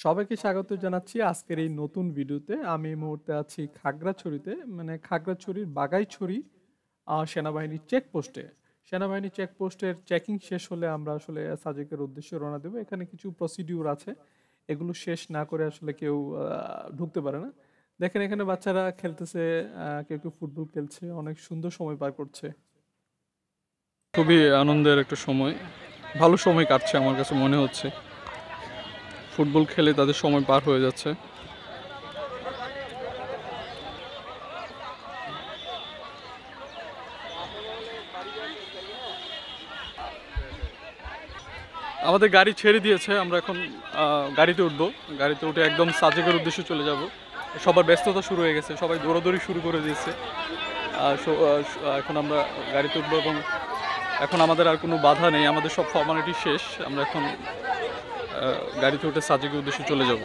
সবাইকে স্বাগত জানাচ্ছি আজকের এই নতুন ভিডিওতে। আমি এই মুহূর্তে আছি খাগড়াছড়িতে, মানে খাগড়াছড়ির বাগাইছড়ি সেনাবাহিনীর চেকপোস্টে। সেনাবাহিনী চেকপোস্টের চেকিং শেষ হলে আমরা আসলে সাজেকের উদ্দেশ্যে রওনা দেবো। এখানে কিছু প্রসিডিউর আছে, এগুলো শেষ না করে আসলে কেউ ঢুকতে পারে না। দেখেন এখানে বাচ্চারা খেলতেছে, কেউ কেউ ফুটবল খেলছে, অনেক সুন্দর সময় পার করছে। খুবই আনন্দের একটা সময়, ভালো সময় কাটছে আমার কাছে মনে হচ্ছে। ফুটবল খেলে তাদের সময় পার হয়ে যাচ্ছে। আমাদের গাড়ি ছেড়ে দিয়েছে, আমরা এখন গাড়িতে উঠবো। গাড়িতে উঠে একদম সাজেকের উদ্দেশ্যে চলে যাব। সবার ব্যস্ততা শুরু হয়ে গেছে, সবাই দৌড়াদৌড়ি শুরু করে দিয়েছে। এখন আমরা গাড়িতে উঠবো এবং এখন আমাদের আর কোনো বাধা নেই, আমাদের সব ফর্মালিটি শেষ। আমরা এখন গাড়িতে উঠে সাজেকের উদ্দেশ্যে চলে যাব।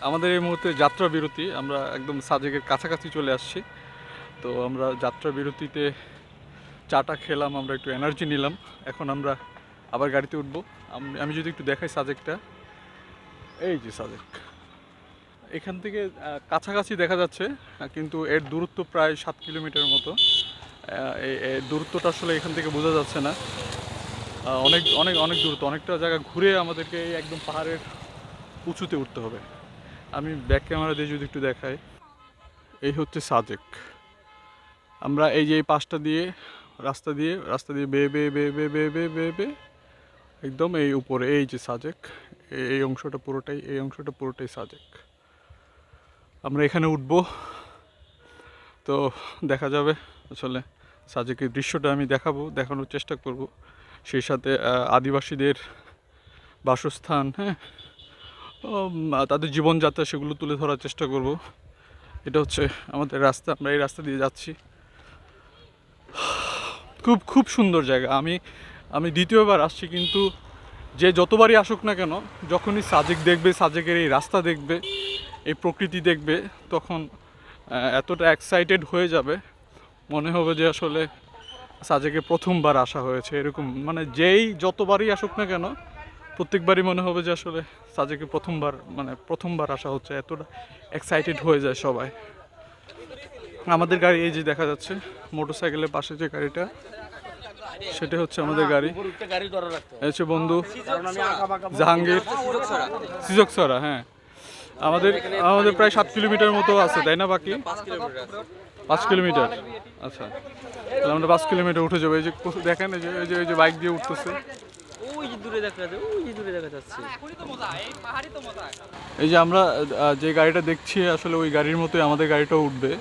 আমাদের এই মুহূর্তে যাত্রা বিরতি, আমরা একদম সাজেকের কাছাকাছি চলে আসছি। তো আমরা যাত্রা বিরতিতে চাটা খেলাম, আমরা একটু এনার্জি নিলাম। এখন আমরা আবার গাড়িতে উঠবো। আমি যদি একটু দেখাই সাজেকটা, এই যে সাজেক এখান থেকে কাছাকাছি দেখা যাচ্ছে, কিন্তু এর দূরত্ব প্রায় 7 কিলোমিটার মতো। এই দূরত্বটা আসলে এখান থেকে বোঝা যাচ্ছে না, অনেক অনেক অনেক দূরত্ব, অনেকটা জায়গা ঘুরে আমাদেরকে একদম পাহাড়ের উঁচুতে উঠতে হবে। আমি ব্যাক ক্যামেরা দিয়ে যদি একটু দেখাই, এই হচ্ছে সাজেক। আমরা এই যে এই পাশটা দিয়ে রাস্তা দিয়ে বেয়ে বেয়ে বেয়ে বেয়ে বেয়ে বেয়ে বেয়ে বেয়ে একদম এই উপরে এই যে সাজেক, এই অংশটা পুরোটাই সাজেক। আমরা এখানে উঠবো, তো দেখা যাবে আসলে সাজেকের দৃশ্যটা আমি দেখানোর চেষ্টা করব। সেই সাথে আদিবাসীদের বাসস্থান, হ্যাঁ, তাদের জীবনযাত্রা, সেগুলো তুলে ধরার চেষ্টা করব। এটা হচ্ছে আমাদের রাস্তা, আমরা এই রাস্তা দিয়ে যাচ্ছি। খুব খুব সুন্দর জায়গা। আমি দ্বিতীয়বার আসছি, কিন্তু যে যতবারই আসুক না কেন, যখনই সাজেক দেখবে, সাজেকের এই রাস্তা দেখবে, এই প্রকৃতি দেখবে, তখন এতটা এক্সাইটেড হয়ে যাবে, মনে হবে যে আসলে সাজেকে প্রথমবার আসা হয়েছে। এরকম মানে যেই যতবারই আসুক না কেন, প্রত্যেকবারই মনে হবে যে আসলে সাজেকে প্রথমবার আসা হচ্ছে, এতটা এক্সাইটেড হয়ে যায় সবাই। আমাদের গাড়ি এই যে দেখা যাচ্ছে, মোটরসাইকেলের পাশে যে গাড়িটা, সেটা হচ্ছে আমাদের গাড়ি। হচ্ছে বন্ধু জাহাঙ্গীর সিজকসরা। হ্যাঁ, আমাদের প্রায় 7 কিলোমিটার মতো আছে, তাই না? বাকি 5 কিলোমিটার। আচ্ছা, তাহলে আমরা 5 কিলোমিটার উঠে যাবো। এই যে দেখেন, এই যে বাইক দিয়ে উঠতেছে, এই যে আমরা যে গাড়িটা দেখছি, আসলে ওই গাড়ির মতোই আমাদের গাড়িটাও উঠবে।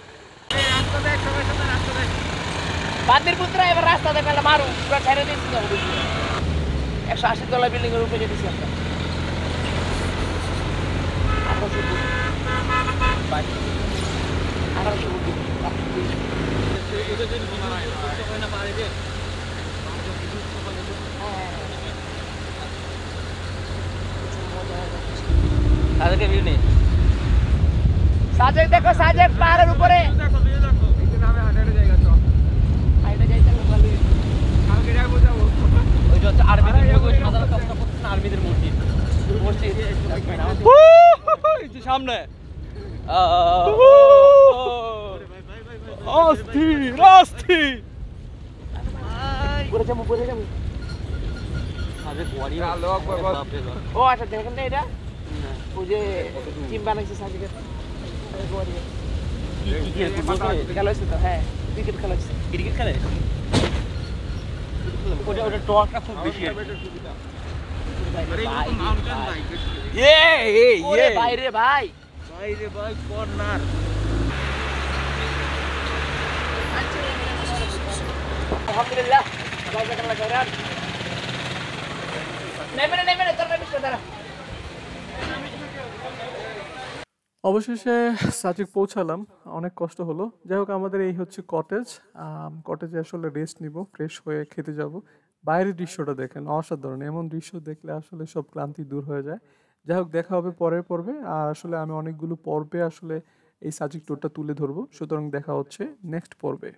বান্দির পুত্র এবার রাস্তা দেখে মারু পুরো ছেড়ে দিচ্ছি 180 তলা বিল্ডিং এর উপরে যেতেছি আমরা। সাজেক দেখো, সাজেক পাহাড়ের উপরে সামনে অস্থির অস্থির ও আচ্ছা, দেখেন না এটা ওই যে টিম বানাইছে সাজেকের খেলা হয়েছে তো। হ্যাঁ, ক্রিকেট খেলা হয়েছে। ক্রিকেট খেলে ওটা টর্কটা খুব বেশি। বাইরে ভাই কর্নার। আলহামদুলিল্লাহ, নেমে তোর দাঁড়া। অবশেষে সাজেক পৌঁছালাম, অনেক কষ্ট হলো। যাই হোক, আমাদের এই হচ্ছে কটেজ। কটেজে আসলে রেস্ট নিব, ফ্রেশ হয়ে খেতে যাব। বাইরের দৃশ্যটা দেখেন, অসাধারণ। এমন দৃশ্য দেখলে আসলে সব ক্লান্তি দূর হয়ে যায়। যাই হোক, দেখা হবে পরের পর্বে। আর আসলে আমি অনেকগুলো পর্বে আসলে এই সাজেক ট্যুরটা তুলে ধরবো, সুতরাং দেখা হচ্ছে নেক্সট পর্বে।